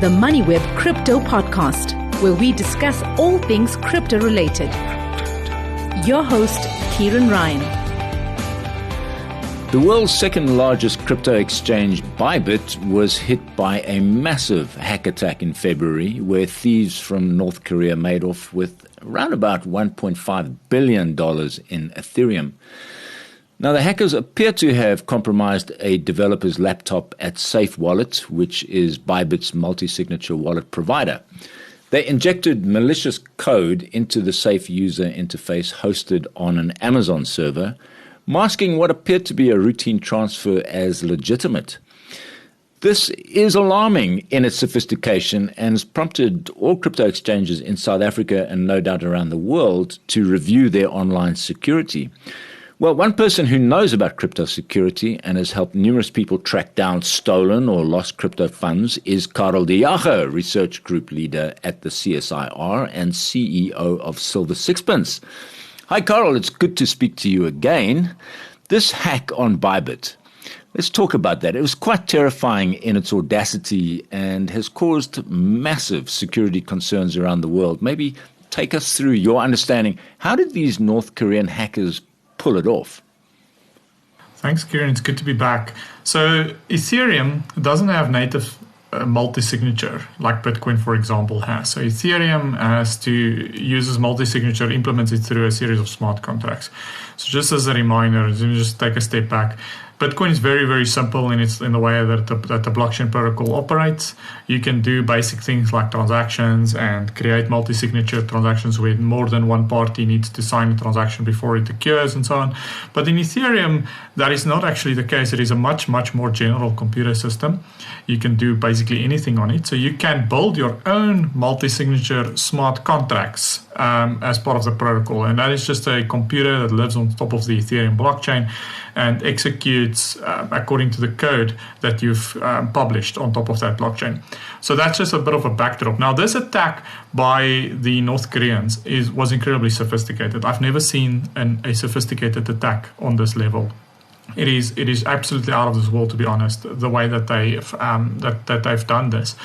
the Moneyweb Crypto Podcast, where we discuss all things crypto related. Your host, Kieran Ryan. The world's second largest crypto exchange, Bybit, was hit by a massive hack attack in February, where thieves from North Korea made off with around about $1.5 billion in Ethereum. Now, the hackers appear to have compromised a developer's laptop at Safe Wallet, which is Bybit's multi-signature wallet provider. They injected malicious code into the Safe user interface hosted on an Amazon server, masking what appeared to be a routine transfer as legitimate. This is alarming in its sophistication and has prompted all crypto exchanges in South Africa and no doubt around the world to review their online security. Well, one person who knows about crypto security and has helped numerous people track down stolen or lost crypto funds is Karel de Jager, Research Group Leader at the CSIR and CEO of Silver Sixpence. Hi, Karel. It's good to speak to you again. This hack on Bybit, let's talk about that. It was quite terrifying in its audacity and has caused massive security concerns around the world. Maybe take us through your understanding. How did these North Korean hackers pull it off? Thanks, Kieran. It's good to be back. So Ethereum doesn't have native multi-signature like Bitcoin, for example, has. So Ethereum uses multi-signature, implements it through a series of smart contracts. So just as a reminder, let me just take a step back. Bitcoin is very, very simple in the way that the blockchain protocol operates. You can do basic things like transactions and create multi-signature transactions where more than one party needs to sign a transaction before it occurs and so on. But in Ethereum, that is not actually the case. It is a much, much more general computer system. You can do basically anything on it. So you can build your own multi-signature smart contracts as part of the protocol. And that is just a computer that lives on top of the Ethereum blockchain and executes according to the code that you've published on top of that blockchain. So that's just a bit of a backdrop. Now, this attack by the North Koreans was incredibly sophisticated. I've never seen a sophisticated attack on this level. It is absolutely out of this world, to be honest, the way that they've done this.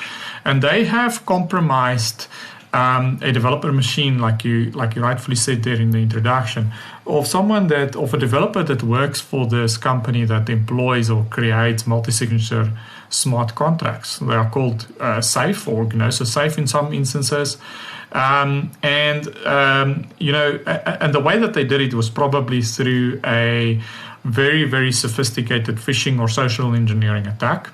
And they have compromised a developer machine, like you rightfully said there in the introduction, of a developer that works for this company that employs or creates multi-signature smart contracts. They are called Safe, so Safe in some instances. And the way that they did it was probably through a very, very sophisticated phishing or social engineering attack.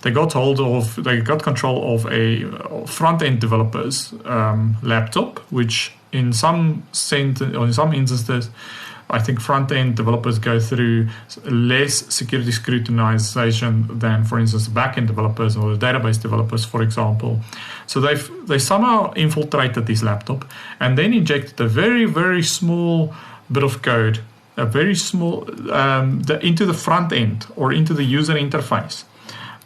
They got control of a front-end developer's laptop, which in some instances, I think front-end developers go through less security scrutinization than, for instance, back-end developers or the database developers, for example. So they somehow infiltrated this laptop and then injected a very, very small bit of code, into the front end or into the user interface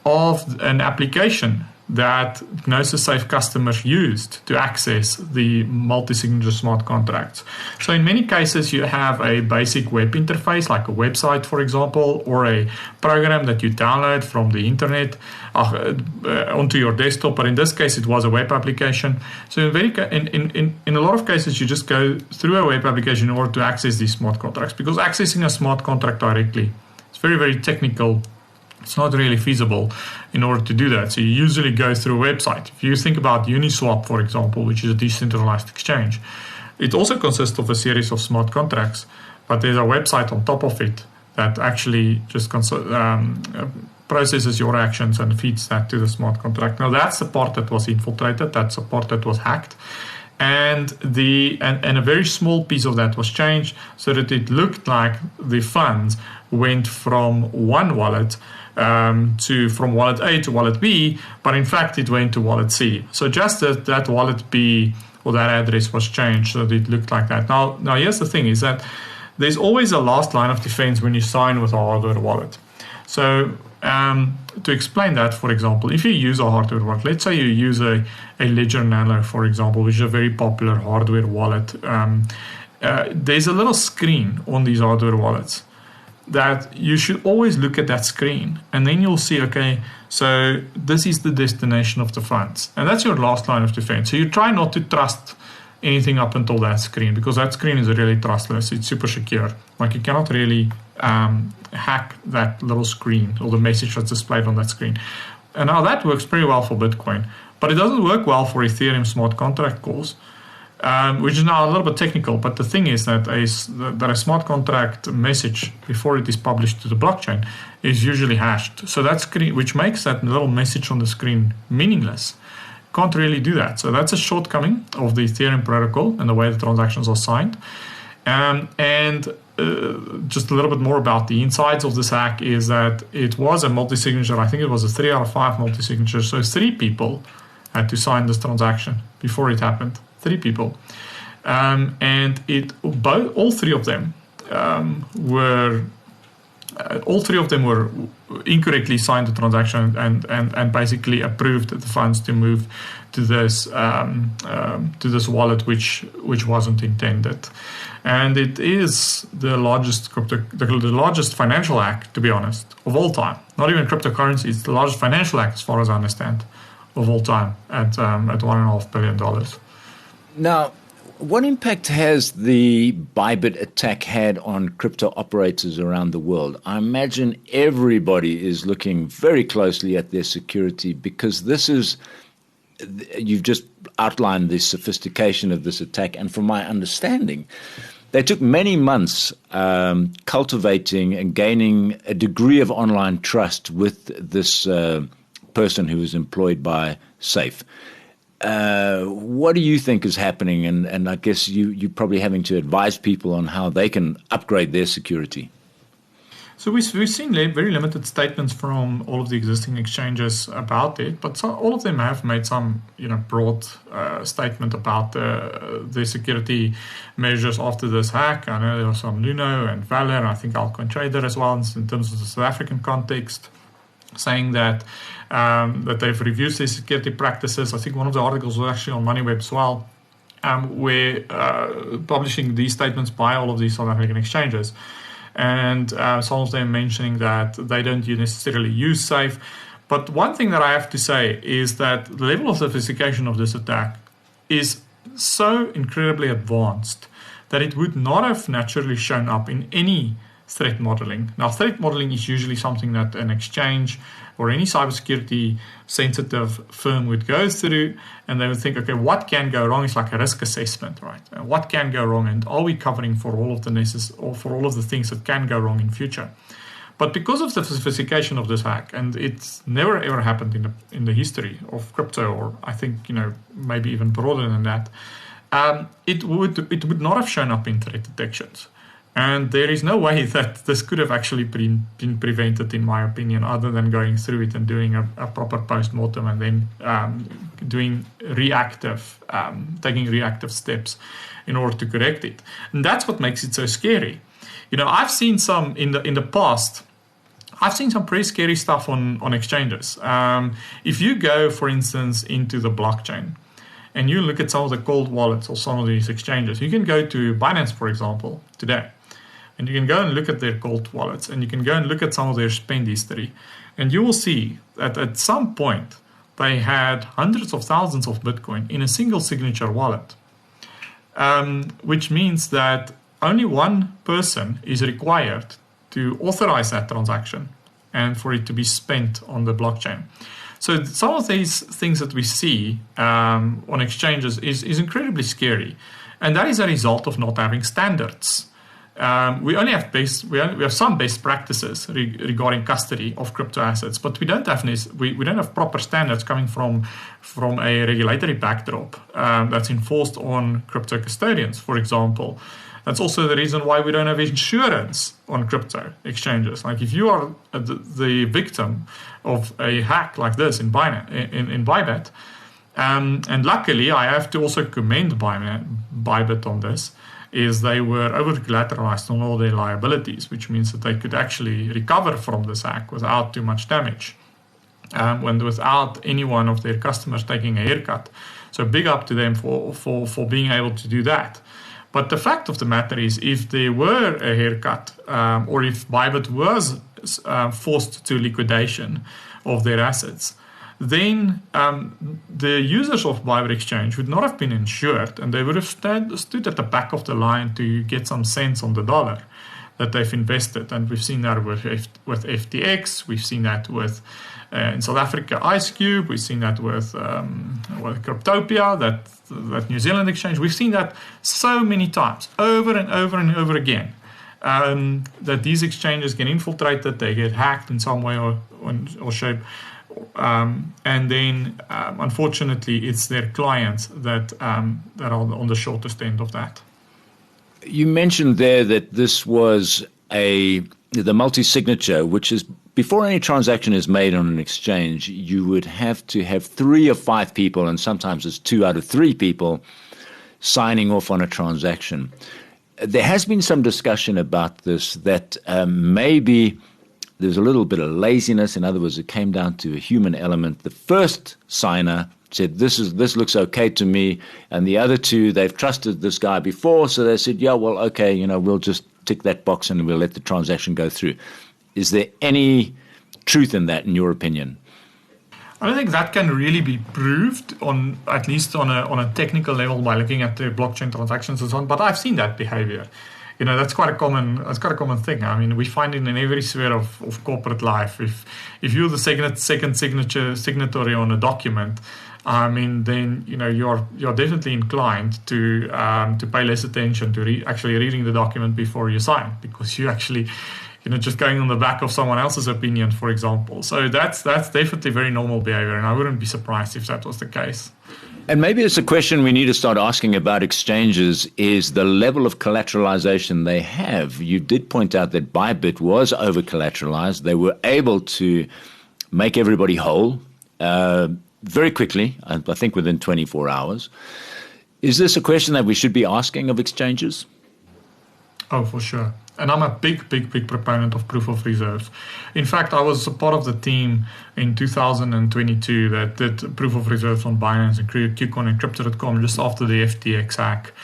of an application that Gnosis Safe customers used to access the multi-signature smart contracts. So in many cases, you have a basic web interface, like a website, for example, or a program that you download from the internet onto your desktop. But in this case, it was a web application. So in a lot of cases, you just go through a web application in order to access these smart contracts, because accessing a smart contract directly, it's very, very technical. It's not really feasible in order to do that. So you usually go through a website. If you think about Uniswap, for example, which is a decentralized exchange, it also consists of a series of smart contracts, but there's a website on top of it that actually just processes your actions and feeds that to the smart contract. Now, that's the part that was infiltrated. That's the part that was hacked. And a very small piece of that was changed so that it looked like the funds went from one wallet from wallet A to wallet B, but in fact it went to wallet C. So just that wallet B or that address was changed so that it looked like that. Now here's the thing, is that there's always a last line of defense when you sign with a hardware wallet. So to explain that, for example, if you use a hardware wallet, let's say you use a Ledger Nano, for example, which is a very popular hardware wallet. There's a little screen on these hardware wallets that you should always look at that screen, and then you'll see, okay, so this is the destination of the funds. And that's your last line of defense. So you try not to trust anything up until that screen, because that screen is really trustless. It's super secure. Like, you cannot really hack that little screen or the message that's displayed on that screen. And now that works pretty well for Bitcoin, but it doesn't work well for Ethereum smart contract calls, which is now a little bit technical. But the thing is that a smart contract message, before it is published to the blockchain, is usually hashed. So that screen, which makes that little message on the screen meaningless, can't really do that. So that's a shortcoming of the Ethereum protocol and the way the transactions are signed. Just a little bit more about the insides of this hack is that it was a multi-signature. I think it was a 3 out of 5 multi-signature. So 3 people had to sign this transaction before it happened. 3 people. And all three of them were incorrectly signed the transaction and basically approved the funds to move to this wallet which wasn't intended. And it is the largest financial hack, to be honest, of all time. Not even cryptocurrency. It's the largest financial hack, as far as I understand, of all time, at $1.5 billion. Now, what impact has the Bybit attack had on crypto operators around the world? I imagine everybody is looking very closely at their security, because you've just outlined the sophistication of this attack. And from my understanding, they took many months cultivating and gaining a degree of online trust with this person who was employed by Safe. What do you think is happening? And I guess you're probably having to advise people on how they can upgrade their security. So we've seen very limited statements from all of the existing exchanges about it, but all of them have made some broad statement about the security measures after this hack. I know there were some Luno and Valor, and I think Altcoin Trader as well, in terms of the South African context, saying that they've reviewed their security practices. I think one of the articles was actually on Moneyweb as well, where publishing these statements by all of these South African exchanges. And some of them mentioning that they don't necessarily use Safe. But one thing that I have to say is that the level of sophistication of this attack is so incredibly advanced that it would not have naturally shown up in any threat modeling. Now, threat modeling is usually something that an exchange or any cybersecurity sensitive firm would go through, and they would think, okay, what can go wrong? It's like a risk assessment, right? What can go wrong, and are we covering for all of the things that can go wrong in future? But because of the sophistication of this hack, and it's never ever happened in the history of crypto, or I think maybe even broader than that, it would not have shown up in threat detections. And there is no way that this could have actually been prevented, in my opinion, other than going through it and doing a proper post-mortem and then taking reactive steps in order to correct it. And that's what makes it so scary. I've seen some in the past. I've seen some pretty scary stuff on exchanges. If you go, for instance, into the blockchain, and you look at some of the cold wallets or some of these exchanges, you can go to Binance, for example, today. And you can go and look at their cold wallets, and you can go and look at some of their spend history. And you will see that at some point, they had hundreds of thousands of Bitcoin in a single signature wallet, which means that only one person is required to authorize that transaction and for it to be spent on the blockchain. So some of these things that we see on exchanges is incredibly scary. And that is a result of not having standards. We only have we have some best practices regarding custody of crypto assets, but we don't have proper standards coming from a regulatory backdrop that's enforced on crypto custodians, for example. That's also the reason why we don't have insurance on crypto exchanges. Like, if you are the victim of a hack like this in Bybit, and luckily I have to also commend Bybit on this, is they were over-collateralized on all their liabilities, which means that they could actually recover from this hack without too much damage, without any one of their customers taking a haircut. So big up to them for being able to do that. But the fact of the matter is, if there were a haircut, or if Bybit was forced to liquidation of their assets, then the users of Bybit Exchange would not have been insured, and they would have stood at the back of the line to get some cents on the dollar that they've invested. And we've seen that with FTX, we've seen that with in South Africa IceCube, we've seen that with Cryptopia, that New Zealand exchange. We've seen that so many times, over and over and over again, that these exchanges get infiltrated, they get hacked in some way or shape. And then, unfortunately, it's their clients that are on the shortest end of that. You mentioned there that this was the multi-signature, which is before any transaction is made on an exchange, you would have to have 3 or 5 people, and sometimes it's 2 out of 3 people, signing off on a transaction. There has been some discussion about this, that maybe there's a little bit of laziness. In other words, it came down to a human element. The first signer said, this looks okay to me, and the other 2, they've trusted this guy before, so they said, yeah, well, okay, we'll just tick that box and we'll let the transaction go through. Is there any truth in that, in your opinion? I don't think that can really be proved, at least on a technical level, by looking at the blockchain transactions and so on. But I've seen that behavior. That's quite a common thing. I mean, we find it in every sphere of corporate life. If you're the second signatory on a document, I mean, then you're definitely inclined to pay less attention to actually reading the document before you sign, because you actually just going on the back of someone else's opinion, for example. So that's definitely very normal behavior, and I wouldn't be surprised if that was the case. And maybe it's a question we need to start asking about exchanges, is the level of collateralization they have. You did point out that Bybit was over-collateralized. They were able to make everybody whole very quickly, I think within 24 hours. Is this a question that we should be asking of exchanges? Oh, for sure. And I'm a big proponent of proof of reserves. In fact, I was a part of the team in 2022 that did proof of reserves on Binance and KuCoin and Crypto.com just after the FTX hack.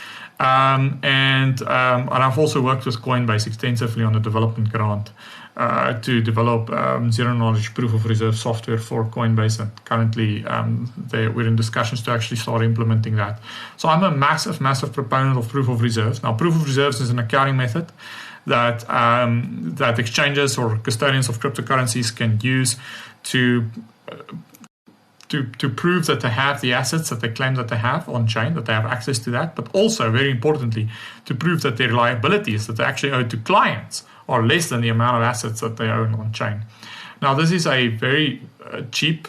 And I've also worked with Coinbase extensively on a development grant to develop zero-knowledge proof of reserve software for Coinbase. And currently, we're in discussions to actually start implementing that. So I'm a massive proponent of proof of reserves. Now, proof of reserves is an accounting method that exchanges or custodians of cryptocurrencies can use to prove that they have the assets that they claim that they have on chain, that they have access to that, but also, very importantly, to prove that their liabilities that they actually owe to clients are less than the amount of assets that they own on chain. Now, this is a very cheap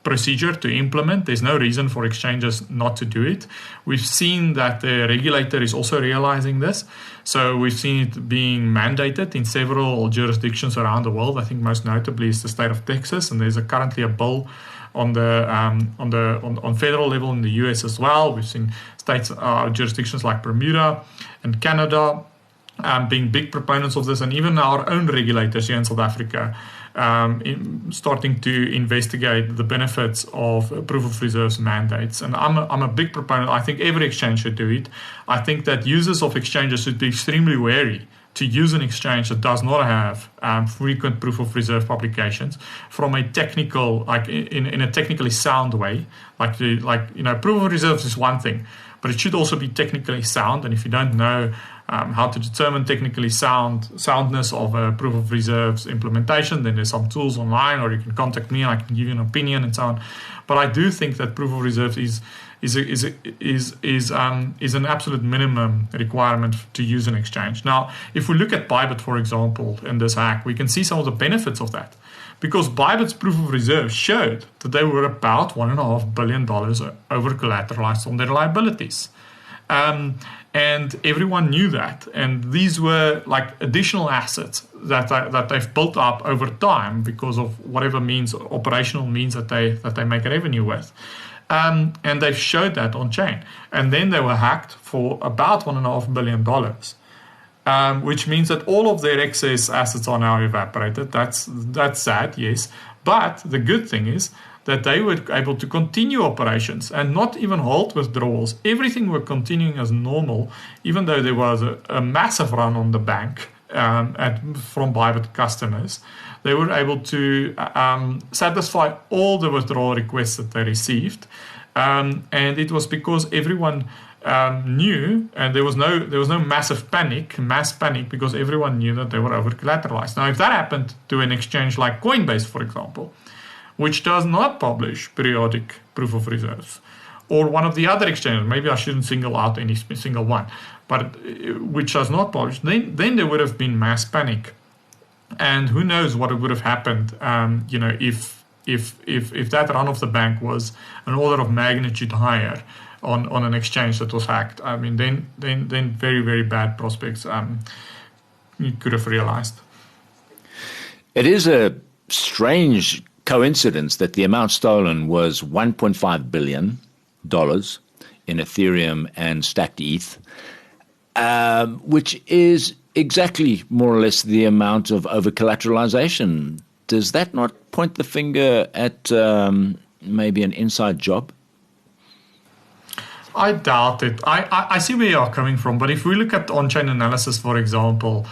procedure to implement. There's no reason for exchanges not to do it. We've seen that the regulator is also realizing this. So we've seen it being mandated in several jurisdictions around the world. I think most notably is the state of Texas, and there's currently a bill on federal level in the US as well. We've seen states, jurisdictions like Bermuda and Canada being big proponents of this, and even our own regulators here in South Africa starting to investigate the benefits of proof of reserves mandates. And I'm a big proponent. I think every exchange should do it. I think that users of exchanges should be extremely wary to use an exchange that does not have frequent proof of reserve publications from a technical, like in a technically sound way. Proof of reserves is one thing, but it should also be technically sound. And if you don't know how to determine technically soundness of a proof of reserves implementation, then there's some tools online, or you can contact me and I can give you an opinion and so on. But I do think that proof of reserves is an absolute minimum requirement to use an exchange. Now, if we look at Bybit, for example, in this hack, we can see some of the benefits of that, because Bybit's proof of reserve showed that they were about $1.5 billion over collateralized on their liabilities. And everyone knew that. And these were like additional assets that they've built up over time because of whatever means, operational means that they make revenue with. And they've showed that on chain. And then they were hacked for about $1.5 billion, which means that all of their excess assets are now evaporated. That's sad, yes. But the good thing is that they were able to continue operations and not even halt withdrawals. Everything were continuing as normal, even though there was a massive run on the bank from Bybit customers. They were able to satisfy all the withdrawal requests that they received, and it was because everyone knew, and there was no mass panic, because everyone knew that they were over collateralized. Now, if that happened to an exchange like Coinbase, for example, which does not publish periodic proof of reserves, or one of the other exchanges, maybe I shouldn't single out any single one, but which does not publish, then there would have been mass panic, and who knows what would have happened, if that run of the bank was an order of magnitude higher on an exchange that was hacked. I mean, then very, very bad prospects you could have realized. It is a strange coincidence that the amount stolen was $1.5 billion in Ethereum and stacked ETH, which is exactly more or less the amount of over-collateralization. Does that not point the finger at maybe an inside job? I doubt it. I see where you are coming from, but if we look at on-chain analysis, for example,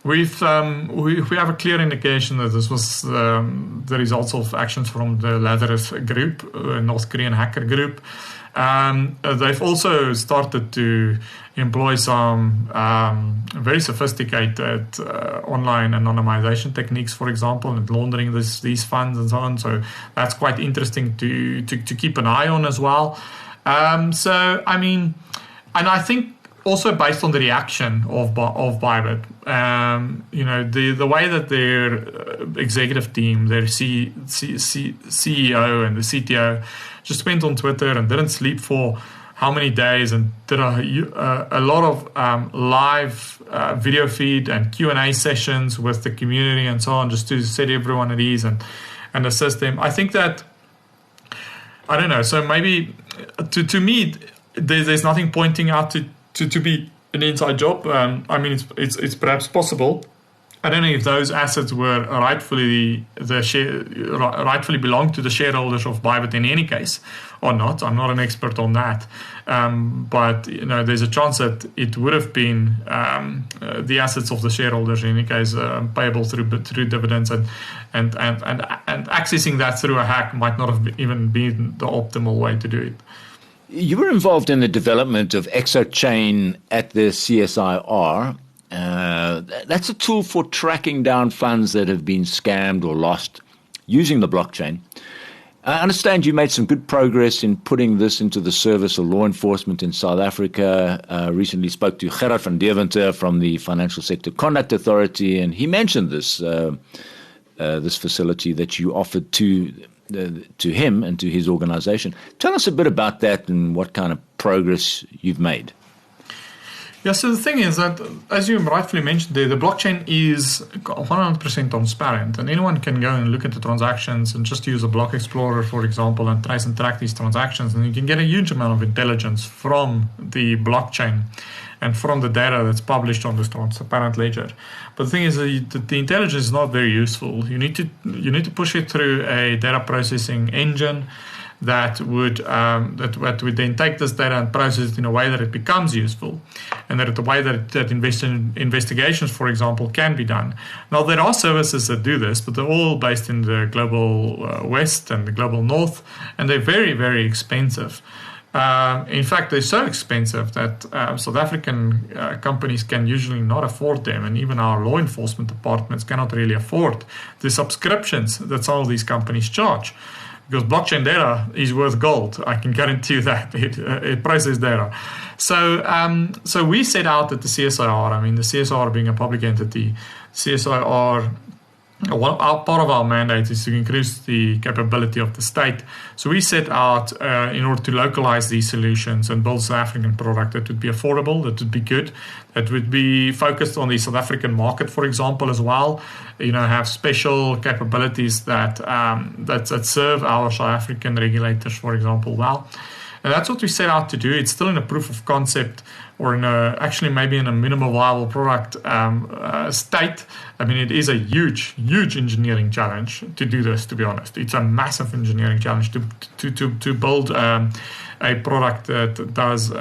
we have a clear indication that this was the results of actions from the Lazarus group, North Korean hacker group. They've also started to employ some very sophisticated online anonymization techniques, for example, and laundering these funds and so on. So that's quite interesting to keep an eye on as well. So, I mean, and I think also based on the reaction of Bybit, the way that their executive team, their CEO and the CTO just went on Twitter and didn't sleep for how many days and did a lot of live video feed and Q&A sessions with the community and so on, just to set everyone at ease and assist them. I think that, I don't know, so maybe to me, there's nothing pointing out to be an inside job. I mean, it's perhaps possible. I don't know if those assets were rightfully belong to the shareholders of Bybit in any case or not. I'm not an expert on that, but there's a chance that it would have been the assets of the shareholders in any case, payable through dividends, and accessing that through a hack might not have even been the optimal way to do it. You were involved in the development of ExoChain at the CSIR. That's a tool for tracking down funds that have been scammed or lost using the blockchain. I understand you made some good progress in putting this into the service of law enforcement in South Africa. Recently spoke to Gerard van Deventer from the Financial Sector Conduct Authority, and he mentioned this facility that you offered to him and to his organization. Tell us a bit about that and what kind of progress you've made. Yeah, so the thing is that, as you rightfully mentioned there, the blockchain is 100% transparent, and anyone can go and look at the transactions and just use a block explorer, for example, and trace and track these transactions, and you can get a huge amount of intelligence from the blockchain and from the data that's published on this transparent ledger. But the thing is that the intelligence is not very useful. You need to push it through a data processing engine that would then take this data and process it in a way that it becomes useful, and that the way that investigations, for example, can be done. Now, there are services that do this, but they're all based in the global West and the global North, and they're very, very expensive. In fact, they're so expensive that South African companies can usually not afford them, and even our law enforcement departments cannot really afford the subscriptions that some of these companies charge. Because blockchain data is worth gold, I can guarantee you that. It processes data. So we set out at the CSIR, I mean, the CSIR being a public entity, CSIR, part of our mandate is to increase the capability of the state. So we set out in order to localize these solutions and build South African product that would be affordable, that would be good, that would be focused on the South African market, for example, as well. Have special capabilities that serve our South African regulators, for example, well. And that's what we set out to do. It's still in a proof of concept, or maybe in a minimal viable product state. I mean, it is a huge engineering challenge to do this, to be honest. It's a massive engineering challenge to build a product that does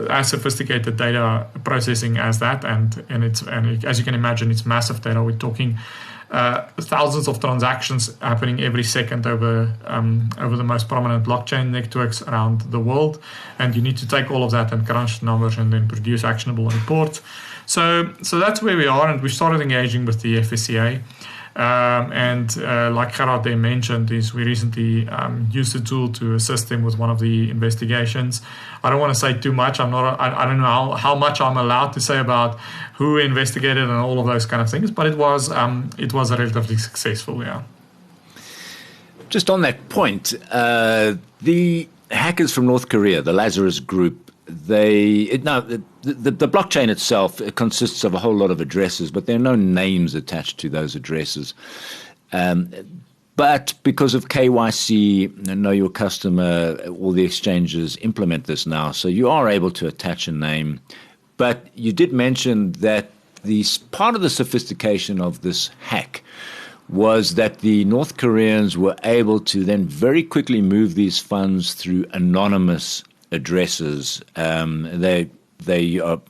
as sophisticated data processing as that, and as you can imagine, it's massive data. We're talking thousands of transactions happening every second over the most prominent blockchain networks around the world, and you need to take all of that and crunch the numbers and then produce actionable reports. So that's where we are, and we started engaging with the FSCA. Like Gerard there mentioned, is we recently used the tool to assist them with one of the investigations. I don't want to say too much. I don't know how much I'm allowed to say about who investigated and all of those kind of things, but it was relatively successful. Yeah. Just on that point, the hackers from North Korea, the Lazarus Group, the blockchain itself, it consists of a whole lot of addresses, but there are no names attached to those addresses. But because of KYC, Know Your Customer, all the exchanges implement this now, so you are able to attach a name. But you did mention that part of the sophistication of this hack was that the North Koreans were able to then very quickly move these funds through anonymous addresses. They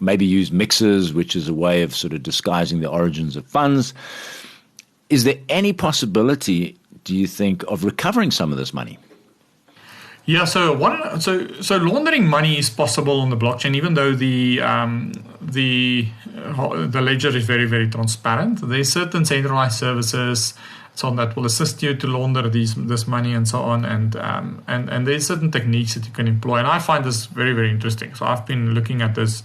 maybe use mixers, which is a way of sort of disguising the origins of funds. Is there any possibility, do you think, of recovering some of this money? Yeah, so laundering money is possible on the blockchain, even though the ledger is very, very transparent. There's certain centralized services so that will assist you to launder this money and so on, and there's certain techniques that you can employ, and I find this very, very interesting. So I've been looking at this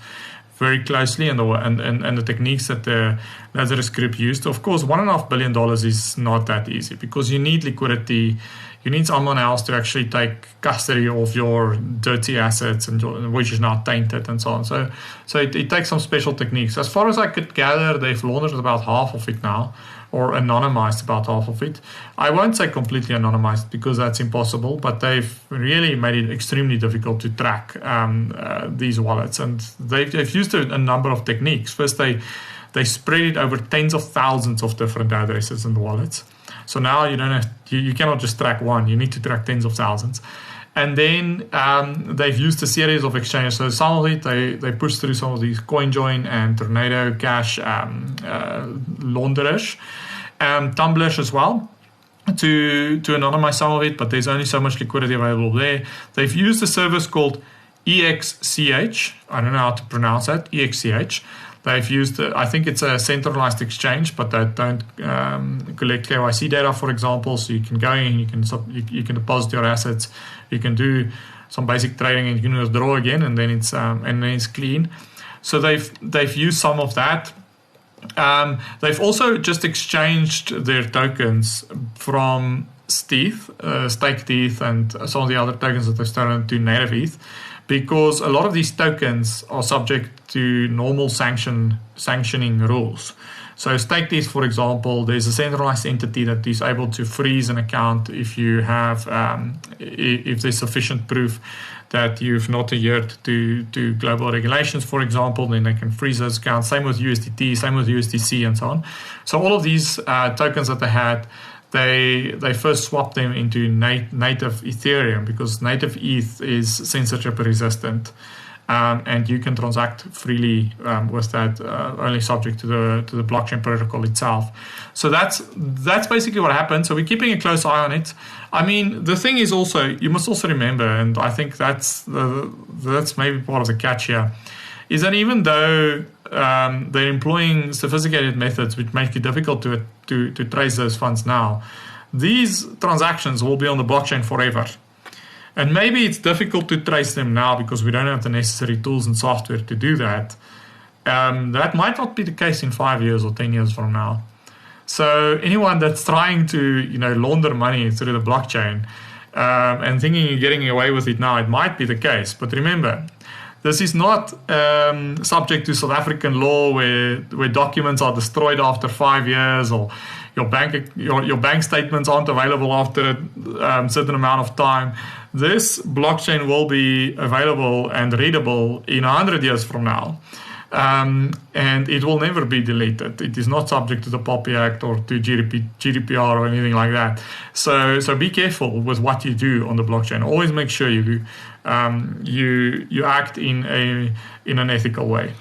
very closely, and the techniques that the Lazarus Group used. Of course, $1.5 billion is not that easy because you need liquidity. You need someone else to actually take custody of your dirty assets, which is now tainted and so on. So it takes some special techniques. As far as I could gather, they've laundered about half of it now, or anonymized about half of it. I won't say completely anonymized because that's impossible, but they've really made it extremely difficult to track these wallets. And they've used a number of techniques. First, they spread it over tens of thousands of different addresses and wallets. So now you cannot just track one, you need to track tens of thousands. And then they've used a series of exchanges. So some of it, they push through some of these CoinJoin and Tornado Cash launderers, tumblers as well, to anonymize some of it, but there's only so much liquidity available there. They've used a service called EXCH. I don't know how to pronounce that, EXCH. They've used, I think it's a centralized exchange, but they don't collect KYC data, for example. So you can go in, you can deposit your assets, you can do some basic trading, and you can withdraw again, and then it's clean. So they've used some of that. They've also just exchanged their tokens from stake ETH, and some of the other tokens that they've started to native ETH, because a lot of these tokens are subject to normal sanctioning rules. So staked ETH, for example, there's a centralized entity that is able to freeze an account if you have if there's sufficient proof that you've not adhered to global regulations, for example, then they can freeze those accounts. Same with USDT, same with USDC, and so on. So all of these tokens that they had, they first swapped them into native Ethereum, because native ETH is censorship resistant, and you can transact freely with that, only subject to the blockchain protocol itself. So that's basically what happened. So we're keeping a close eye on it. I mean, the thing is also, you must also remember, and I think that's maybe part of the catch here, is that even though they're employing sophisticated methods which make it difficult to trace those funds now, these transactions will be on the blockchain forever. And maybe it's difficult to trace them now because we don't have the necessary tools and software to do that. That might not be the case in 5 years or 10 years from now. So anyone that's trying to launder money through the blockchain and thinking you're getting away with it now, it might be the case. But remember, This is not subject to South African law where documents are destroyed after 5 years, or your bank statements aren't available after a certain amount of time. This blockchain will be available and readable in 100 years from now. And it will never be deleted. It is not subject to the POPI Act or to GDPR or anything like that. So be careful with what you do on the blockchain. Always make sure you act in an ethical way.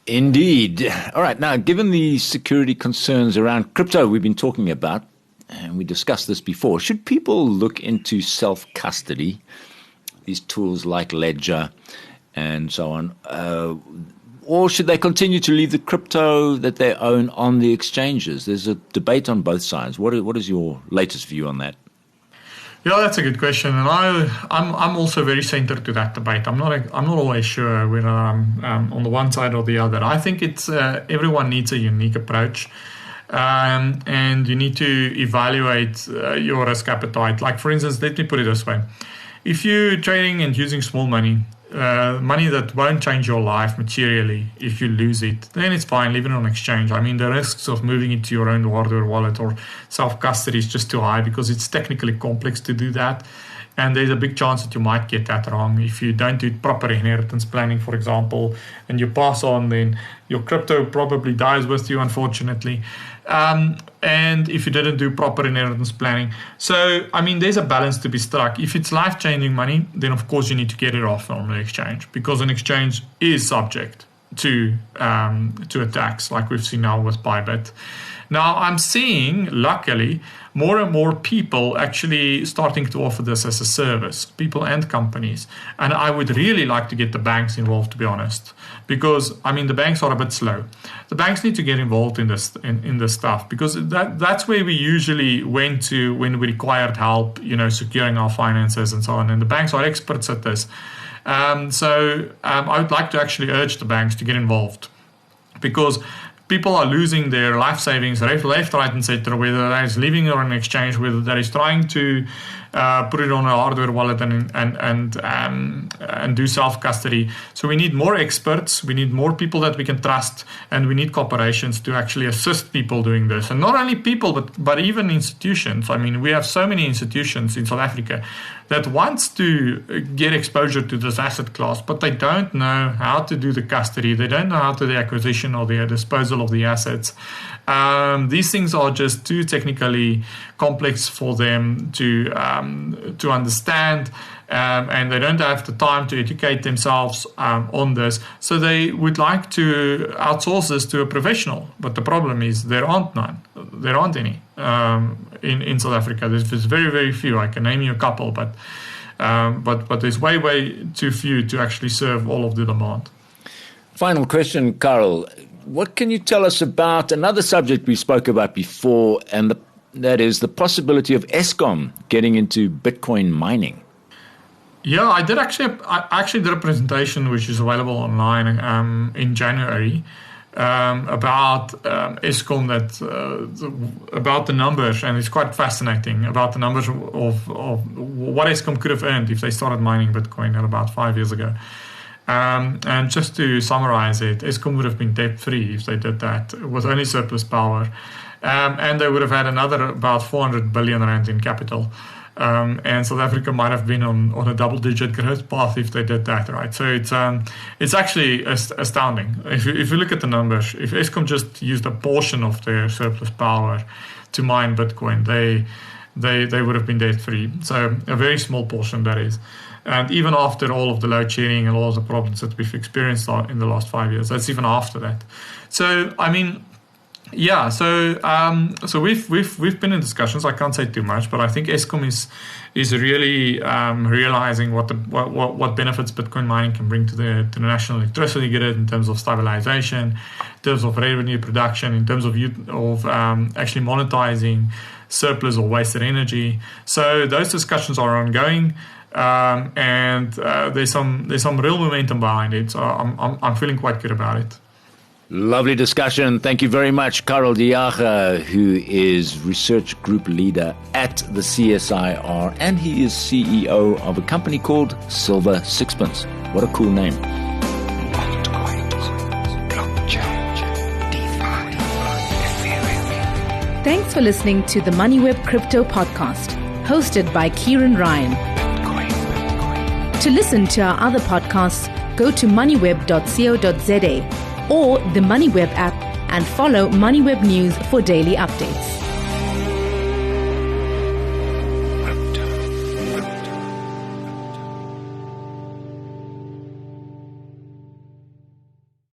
Indeed. All right. Now, given the security concerns around crypto we've been talking about, and we discussed this before, should people look into self-custody, these tools like Ledger and so on, or should they continue to leave the crypto that they own on the exchanges? There's a debate on both sides. What is your latest view on that? Yeah, that's a good question, and I'm also very centered to that debate. I'm not always sure whether I'm on the one side or the other. I think it's everyone needs a unique approach, and you need to evaluate your risk appetite. Like, for instance, let me put it this way: if you're trading and using small money that won't change your life materially, if you lose it, then it's fine, leave it on exchange. I mean, the risks of moving it to your own hardware wallet or self-custody is just too high because it's technically complex to do that. And there's a big chance that you might get that wrong. If you don't do proper inheritance planning, for example, and you pass on, then your crypto probably dies with you, unfortunately. And if you didn't do proper inheritance planning. So, I mean, there's a balance to be struck. If it's life-changing money, then of course you need to get it off on the exchange, because an exchange is subject to attacks, like we've seen now with Bybit. Now, I'm seeing, luckily, more and more people actually starting to offer this as a service, people and companies. And I would really like to get the banks involved, to be honest, because, I mean, the banks are a bit slow. The banks need to get involved in this stuff, because that's where we usually went to when we required help, securing our finances and so on. And the banks are experts at this. So I would like to actually urge the banks to get involved, because people are losing their life savings left, right, and center, whether that is leaving it on an exchange, whether that is trying to put it on a hardware wallet and do self-custody. So we need more experts, we need more people that we can trust, and we need corporations to actually assist people doing this. And not only people, but even institutions. I mean, we have so many institutions in South Africa that wants to get exposure to this asset class, but they don't know how to do the custody. They don't know how to do the acquisition or the disposal of the assets. These things are just too technically complex for them to understand, and they don't have the time to educate themselves on this. So they would like to outsource this to a professional, but the problem is there aren't none. There aren't any in South Africa. There's very, very few. I can name you a couple, but there's way too few to actually serve all of the demand. Final question, Carl. What can you tell us about another subject we spoke about before, and that is the possibility of Eskom getting into Bitcoin mining? Yeah, I actually did a presentation which is available online in January about Eskom, about the numbers, and it's quite fascinating about the numbers of what Eskom could have earned if they started mining Bitcoin about 5 years ago. And just to summarize it, Eskom would have been debt-free if they did that, with only surplus power. And they would have had another about 400 billion rand in capital. And South Africa might have been on a double-digit growth path if they did that, right? So it's actually astounding. If you look at the numbers, if Eskom just used a portion of their surplus power to mine Bitcoin, they would have been debt-free. So a very small portion, that is. And even after all of the load shedding and all of the problems that we've experienced in the last 5 years, that's even after that. So, I mean, yeah, so we've been in discussions. I can't say too much, but I think Eskom is really realizing what benefits Bitcoin mining can bring to the national electricity grid in terms of stabilization, in terms of revenue production, in terms of actually monetizing surplus or wasted energy. So those discussions are ongoing. And there's some real momentum behind it. So I'm feeling quite good about it. Lovely discussion. Thank you very much, Karel de Jager, who is research group leader at the CSIR, and he is CEO of a company called Silver Sixpence. What a cool name. Thanks for listening to the Moneyweb Crypto Podcast, hosted by Kieran Ryan. To listen to our other podcasts, go to moneyweb.co.za or the Moneyweb app and follow Moneyweb News for daily updates.